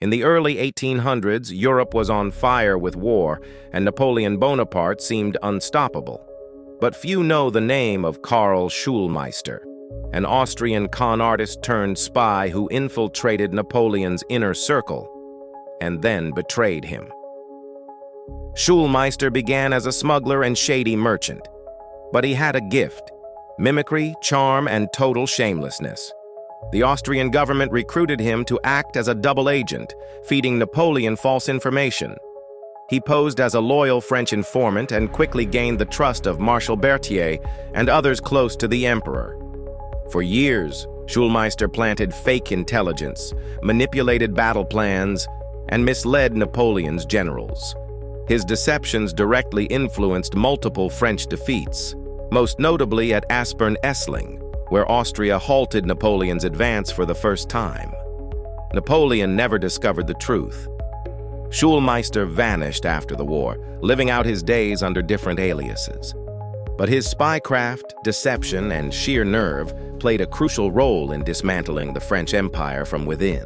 In the early 1800s, Europe was on fire with war, and Napoleon Bonaparte seemed unstoppable. But few know the name of Karl Schulmeister, an Austrian con artist turned spy who infiltrated Napoleon's inner circle and then betrayed him. Schulmeister began as a smuggler and shady merchant, but he had a gift: mimicry, charm, and total shamelessness. The Austrian government recruited him to act as a double agent, feeding Napoleon false information. He posed as a loyal French informant and quickly gained the trust of Marshal Berthier and others close to the emperor. For years, Schulmeister planted fake intelligence, manipulated battle plans, and misled Napoleon's generals. His deceptions directly influenced multiple French defeats, most notably at Aspern-Essling, where Austria halted Napoleon's advance for the first time. Napoleon never discovered the truth. Schulmeister vanished after the war, living out his days under different aliases. But his spycraft, deception, and sheer nerve played a crucial role in dismantling the French Empire from within.